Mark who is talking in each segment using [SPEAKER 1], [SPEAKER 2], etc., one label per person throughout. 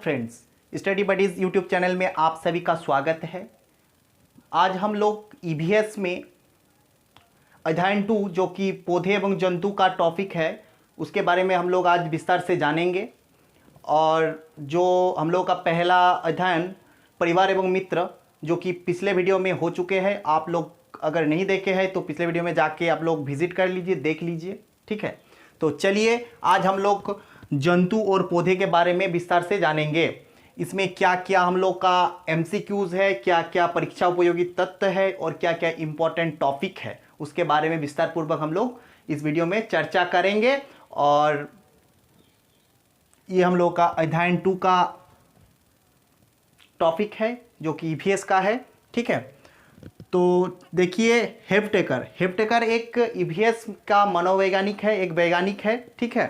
[SPEAKER 1] Friends, study buddies YouTube channel में आप सभी का स्वागत है। आज हम लोग ईवीएस में अध्ययन 2 जो कि पौधे एवं जंतु का टॉपिक है उसके बारे में हम लोग आज विस्तार से जानेंगे। और जो हम लोग का पहला अध्ययन परिवार एवं मित्र जो कि पिछले वीडियो में हो चुके हैं, आप लोग अगर नहीं देखे हैं तो पिछले वीडियो में जाके आप लोग विजिट कर लीजिए, देख लीजिए। ठीक है, तो चलिए आज हम लोग जंतु और पौधे के बारे में विस्तार से जानेंगे। इसमें क्या क्या हम लोग का एमसीक्यूज है, क्या क्या परीक्षा उपयोगी तथ्य है और क्या क्या इंपॉर्टेंट टॉपिक है, उसके बारे में विस्तार पूर्वक हम लोग इस वीडियो में चर्चा करेंगे। और ये हम लोग का अध्ययन 2 का टॉपिक है जो कि ईवीएस का है। ठीक है, तो देखिए हेप्टेकर एक ईवीएस का मनोवैज्ञानिक है, एक वैज्ञानिक है। ठीक है,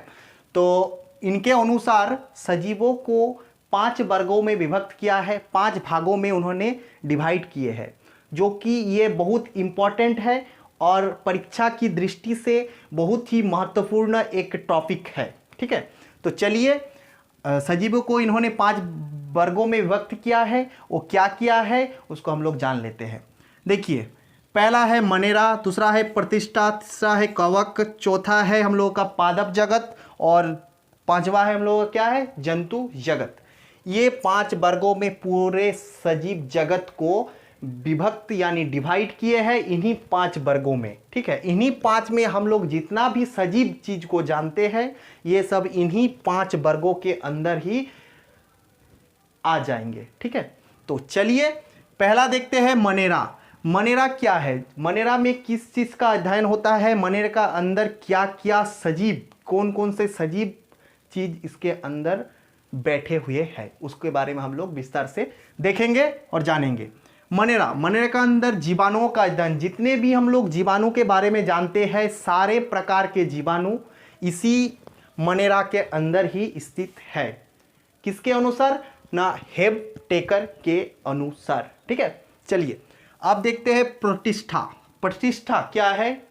[SPEAKER 1] तो इनके अनुसार सजीवों को 5 वर्गों में विभक्त किया है, 5 भागों में उन्होंने डिवाइड किए हैं, जो कि ये बहुत इम्पॉर्टेंट है और परीक्षा की दृष्टि से बहुत ही महत्वपूर्ण एक टॉपिक है। ठीक है, तो चलिए सजीवों को इन्होंने 5 वर्गों में विभक्त किया है, वो क्या किया है उसको हम लोग जान लेते हैं। देखिए, पहला है मनेरा, दूसरा है प्रतिष्ठा, तीसरा है कवक, चौथा है हम लोगों का पादप जगत और पांचवा है हम लोगों का क्या है, जंतु जगत। ये 5 वर्गों में पूरे सजीव जगत को विभक्त यानी डिवाइड किए हैं इन्हीं 5 वर्गों में। ठीक है, इन्हीं 5 में हम लोग जितना भी सजीव चीज को जानते हैं ये सब इन्हीं 5 वर्गों के अंदर ही आ जाएंगे। ठीक है, तो चलिए पहला देखते हैं मनेरा। मनेरा क्या है, मनेरा में किस चीज का अध्ययन होता है, मनेरा का अंदर क्या क्या सजीव, कौन कौन से सजीव चीज इसके अंदर बैठे हुए हैं, उसके बारे में हम लोग विस्तार से देखेंगे और जानेंगे। मनेरा का अंदर जीवाणुओं का अध्ययन, जितने भी हम लोग जीवाणु के बारे में जानते हैं सारे प्रकार के जीवाणु इसी मनेरा के अंदर ही स्थित है। किसके अनुसार ना, हेप्टेकर के अनुसार। ठीक है, चलिए आप देखते हैं प्रतिष्ठा क्या है,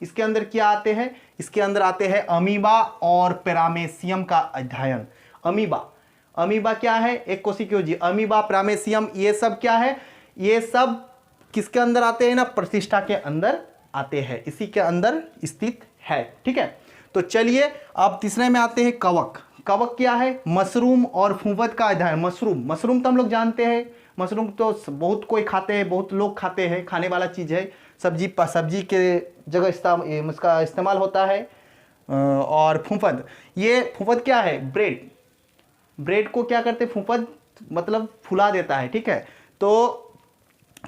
[SPEAKER 1] इसके अंदर क्या आते हैं, इसके अंदर आते हैं अमीबा और पैरामेसियम का अध्ययन। अमीबा क्या है, एक कोशिकीय, अमीबा, पैरामेसियम, ये सब क्या है, ये सब किसके अंदर आते हैं ना, प्रतिष्ठा के अंदर आते हैं, इसी के अंदर स्थित है। ठीक है, तो चलिए अब तीसरे में आते हैं कवक क्या है, मशरूम और फूफद का अध्ययन। मशरूम तो हम लोग जानते हैं, मशरूम तो बहुत कोई खाते हैं, बहुत लोग खाते हैं, खाने वाला चीज़ है, सब्जी के जगह इसका इस्तेमाल होता है। और फूफद क्या है, ब्रेड को क्या करते हैं, फूफद मतलब फुला देता है। ठीक है, तो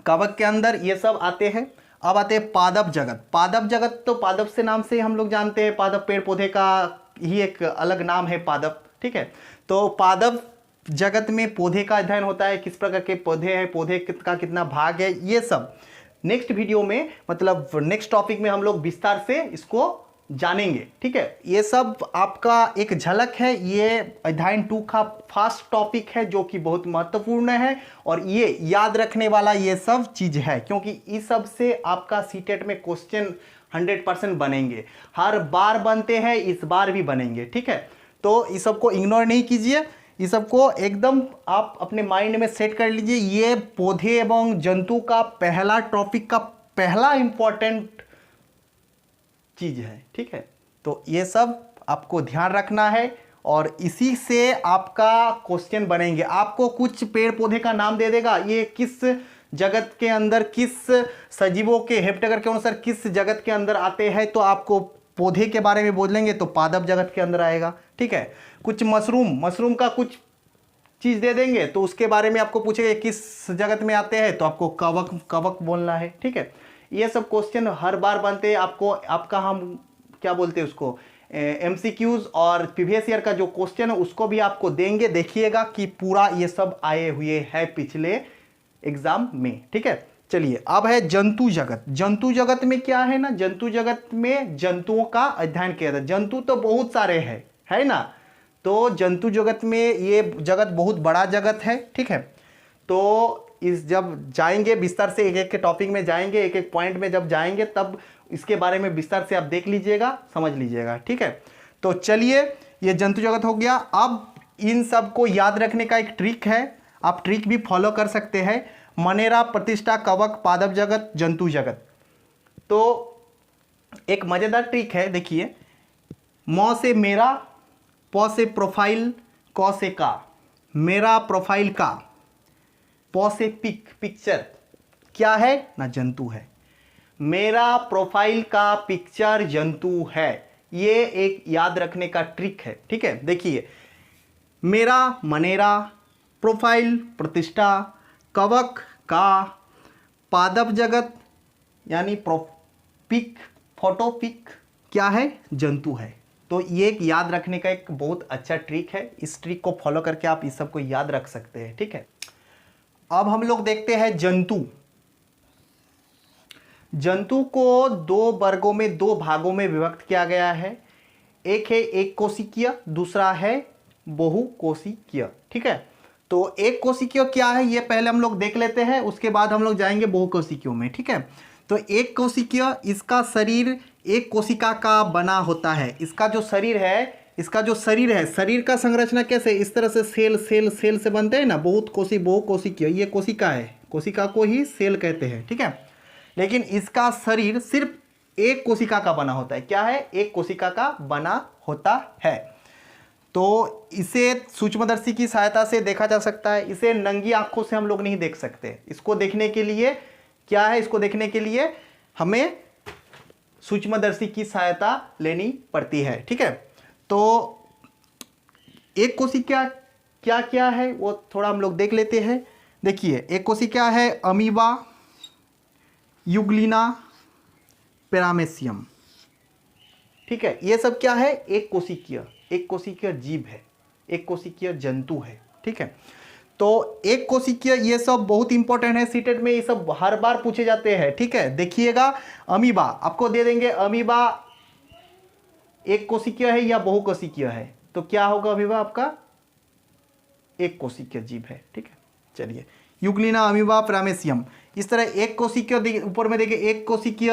[SPEAKER 1] कवक के अंदर ये सब आते हैं। अब आते हैं पादप जगत, तो पादप से नाम से हम लोग जानते हैं, पादप पेड़ पौधे का ही एक अलग नाम है पादप। ठीक है, तो पादप जगत में पौधे का अध्ययन होता है, किस प्रकार के पौधे हैं, पौधे का कितना भाग है, ये सब नेक्स्ट वीडियो में मतलब नेक्स्ट टॉपिक में हम लोग विस्तार से इसको जानेंगे। ठीक है, ये सब आपका एक झलक है, ये अध्ययन 2 का फर्स्ट टॉपिक है जो कि बहुत महत्वपूर्ण है और ये याद रखने वाला ये सब चीज है, क्योंकि इस सब से आपका सीटेट में क्वेश्चन 100% बनेंगे, हर बार बनते हैं, इस बार भी बनेंगे। ठीक है, तो इस सब को इग्नोर नहीं कीजिए, इस सब को एकदम आप अपने माइंड में सेट कर लीजिए। ये पौधे एवं जंतु का पहला टॉपिक का पहला इंपॉर्टेंट चीज है। ठीक है, तो ये सब आपको ध्यान रखना है और इसी से आपका क्वेश्चन बनेंगे। आपको कुछ पेड़ पौधे का नाम दे देगा, ये किस जगत के अंदर, किस सजीवों के, हेप्टेकर के अनुसार किस जगत के अंदर आते हैं, तो आपको पौधे के बारे में बोलेंगे तो पादप जगत के अंदर आएगा। ठीक है, कुछ मशरूम का कुछ चीज दे देंगे तो उसके बारे में आपको पूछेगा किस जगत में आते हैं, तो आपको कवक बोलना है। ठीक है, ये सब क्वेश्चन हर बार बनते हैं। आपका हम क्या बोलते हैं उसको, एमसीक्यूज और प्रीवियस ईयर का जो क्वेश्चन है उसको भी आपको देंगे, देखिएगा कि पूरा ये सब आए हुए है पिछले एग्जाम में। ठीक है, चलिए अब है जंतु जगत में क्या है ना, जंतु जगत में जंतुओं का अध्ययन किया था। जंतु तो बहुत सारे हैं, है ना, तो जंतु जगत में ये जगत बहुत बड़ा जगत है। ठीक है, तो इस जब जाएंगे विस्तार से एक एक के टॉपिक में जाएंगे, एक एक पॉइंट में जब जाएंगे तब इसके बारे में विस्तार से आप देख लीजिएगा, समझ लीजिएगा। ठीक है, तो चलिए ये जंतु जगत हो गया। अब इन सब को याद रखने का एक ट्रिक है, आप ट्रिक भी फॉलो कर सकते हैं। मनेरा, प्रतिष्ठा, कवक, पादप जगत, जंतु जगत। तो एक मजेदार ट्रिक है, देखिए। म से मेरा, प से प्रोफाइल, क से का, मेरा प्रोफाइल का, प से पिक्चर, क्या है ना, जंतु है। मेरा प्रोफाइल का पिक्चर जंतु है, ये एक याद रखने का ट्रिक है, ठीक है। देखिए, मेरा मनेरा, प्रोफाइल प्रतिष्ठा, कवक का, पादप जगत यानी पिक, फोटो पिक क्या है, जंतु है। तो ये एक याद रखने का एक बहुत अच्छा ट्रिक है, इस ट्रिक को फॉलो करके आप इस सब को याद रख सकते हैं, ठीक है। अब हम लोग देखते हैं जंतु। जंतु को दो वर्गों में, दो भागों में विभक्त किया गया है। एक है एक कोशिकीय, दूसरा है बहुकोशिकीय, ठीक है। तो एक कोशिकीय क्या है ये पहले हम लोग देख लेते हैं, उसके बाद हम लोग जाएंगे बहुकोशिकीयों में, ठीक है। तो एक कोशिकीय, इसका शरीर एक कोशिका का बना होता है। इसका जो शरीर है, शरीर का संरचना कैसे, इस तरह से सेल से बनते हैं ना, बहुकोशिकीय, ये कोशिका है, कोशिका को ही सेल कहते हैं, ठीक है। लेकिन इसका शरीर सिर्फ एक कोशिका का बना होता है। क्या है, एक कोशिका का बना होता है। तो इसे सूक्ष्मदर्शी की सहायता से देखा जा सकता है, इसे नंगी आंखों से हम लोग नहीं देख सकते। इसको देखने के लिए क्या है, इसको देखने के लिए हमें सूक्ष्मदर्शी की सहायता लेनी पड़ती है, ठीक है। तो एक कोशिका क्या क्या है वो थोड़ा हम लोग देख लेते हैं। देखिए, एक कोशिका है अमीबा, युग्लिना, पैरामेसियम, ठीक है। ये सब क्या है, एक कोशिकीय जीव है, एक कोशिकीय जंतु है, ठीक है। तो एक कोशिकीय, ये सब बहुत इंपॉर्टेंट है, सीटेट में ये सब हर बार पूछे जाते हैं, ठीक है। देखिएगा, अमीबा आपको दे देंगे, अमीबा एक कोशिकीय है या बहुकोशिकीय है, तो क्या होगा, अमीबा आपका एक कोशिकीय जीव है, ठीक है। चलिए, यूग्लिना, अमीबा, पैरामेसियम, इस तरह एक कोशिकीय, ऊपर में देखिए एक कोशिकीय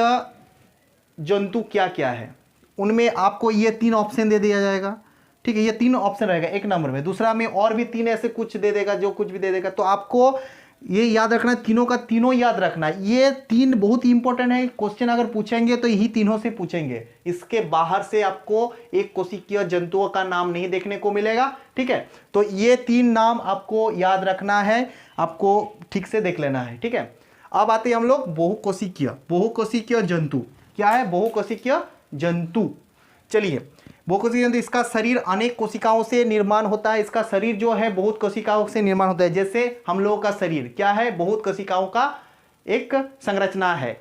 [SPEAKER 1] जंतु क्या क्या है, उनमें आपको ये 3 ऑप्शन दे दिया जाएगा, ठीक है। ये 3 ऑप्शन रहेगा एक नंबर में, दूसरा में और भी 3 ऐसे कुछ दे देगा, जो कुछ भी दे देगा। तो आपको ये याद रखना, तीनों का तीनों याद रखना। ये 3 बहुत इंपॉर्टेंट है, क्वेश्चन अगर पूछेंगे तो यही तीनों से पूछेंगे, इसके बाहर से आपको एक कोशिकीय जंतुओं का नाम नहीं देखने को मिलेगा, ठीक है। तो ये 3 नाम आपको याद रखना है, आपको ठीक से देख लेना है, ठीक है। अब आते हैं हम लोग बहुकोशिकीय जंतु। क्या है बहुकोशिकीय जंतु, चलिए। बहुकोशिकीय जंतु, इसका शरीर अनेक कोशिकाओं से निर्माण होता है। इसका शरीर जो है बहुत कोशिकाओं से निर्माण होता है। जैसे हम लोगों का शरीर क्या है, बहुत कोशिकाओं का एक संरचना है,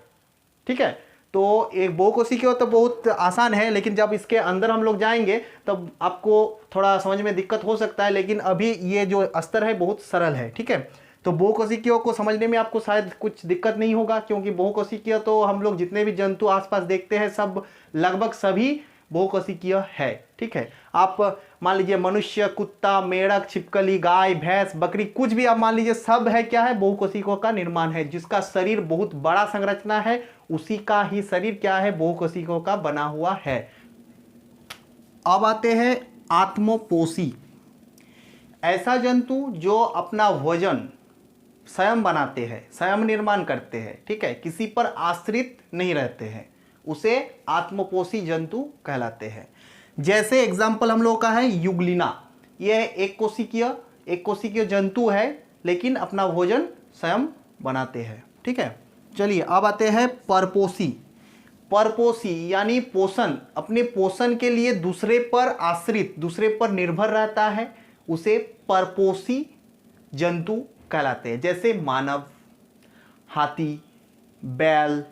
[SPEAKER 1] ठीक है। तो एक बहुकोशिकीय तो बहुत आसान है, लेकिन जब इसके अंदर हम लोग जाएंगे तब आपको थोड़ा समझ में दिक्कत हो सकता है, लेकिन अभी ये जो स्तर है बहुत सरल है, ठीक है। तो बहुकोशिकीय को समझने में आपको शायद कुछ दिक्कत नहीं होगा, क्योंकि बहुकोशिकीय तो हम लोग जितने भी जंतु आसपास देखते हैं सब लगभग सभी बहुकोशिकीय है, ठीक है। आप मान लीजिए मनुष्य, कुत्ता, मेढक, छिपकली, गाय, भैंस, बकरी, कुछ भी आप मान लीजिए, सब है क्या है, बहुकोशिकों का निर्माण है। जिसका शरीर बहुत बड़ा संरचना है, उसी का ही शरीर क्या है, बहुकोशिकों का बना हुआ है। अब आते हैं आत्मपोषी, ऐसा जंतु जो अपना वजन स्वयं बनाते हैं, स्वयं निर्माण करते हैं, ठीक है, किसी पर आश्रित नहीं रहते हैं, उसे आत्मपोषी जंतु कहलाते हैं। जैसे एग्जाम्पल हम लोगों का है युग्लिना, यह एक कोशिकीय जंतु है, लेकिन अपना भोजन स्वयं बनाते हैं, ठीक है। चलिए, अब आते हैं परपोषी यानी पोषण, अपने पोषण के लिए दूसरे पर आश्रित, दूसरे पर निर्भर रहता है, उसे परपोषी जंतु कहलाते हैं। जैसे मानव, हाथी, बैल,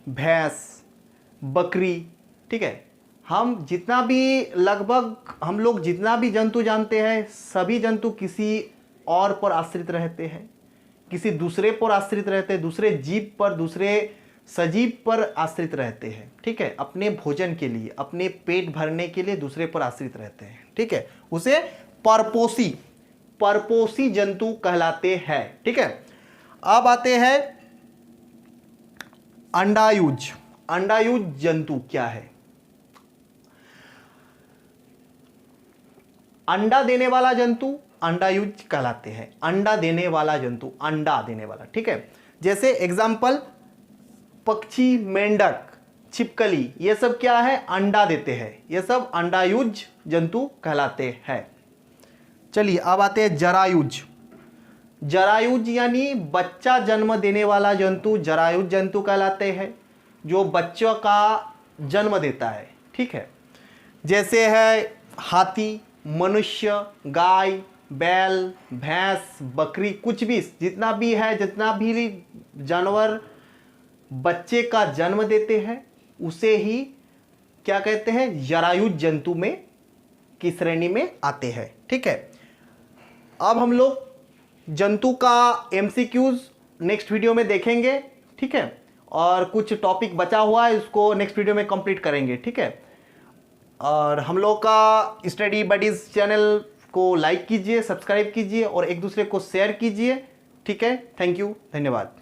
[SPEAKER 1] भैंस, बकरी, ठीक है। हम लोग जितना भी जंतु जानते हैं, सभी जंतु किसी और पर आश्रित रहते हैं, किसी दूसरे पर आश्रित रहते हैं, दूसरे जीव पर, दूसरे सजीव पर आश्रित रहते हैं, ठीक है। अपने भोजन के लिए, अपने पेट भरने के लिए दूसरे पर आश्रित रहते हैं, ठीक है। उसे परपोषी जंतु कहलाते हैं, ठीक है। अब आते हैं अंडायुज जंतु क्या है। अंडा देने वाला जंतु अंडायुज कहलाते हैं। अंडा देने वाला जंतु, अंडा देने वाला, ठीक है। जैसे एग्जाम्पल पक्षी, मेंढक, छिपकली, ये सब क्या है, अंडा देते हैं, ये सब अंडायुज जंतु कहलाते हैं। चलिए अब आते हैं जरायुज। जरायुज यानी बच्चा जन्म देने वाला जंतु जरायुज जंतु कहलाते हैं, जो बच्चों का जन्म देता है, ठीक है। जैसे है हाथी, मनुष्य, गाय, बैल, भैंस, बकरी, कुछ भी जितना भी है, जितना भी जानवर बच्चे का जन्म देते हैं उसे ही क्या कहते हैं, जरायुज जंतु में की श्रेणी में आते हैं, ठीक है। अब हम लोग जंतु का एमसीक्यूज नेक्स्ट वीडियो में देखेंगे, ठीक है। और कुछ टॉपिक बचा हुआ है उसको नेक्स्ट वीडियो में कंप्लीट करेंगे, ठीक है। और हम लोग का स्टडी बडीज चैनल को लाइक कीजिए, सब्सक्राइब कीजिए और एक दूसरे को शेयर कीजिए, ठीक है। थैंक यू, धन्यवाद।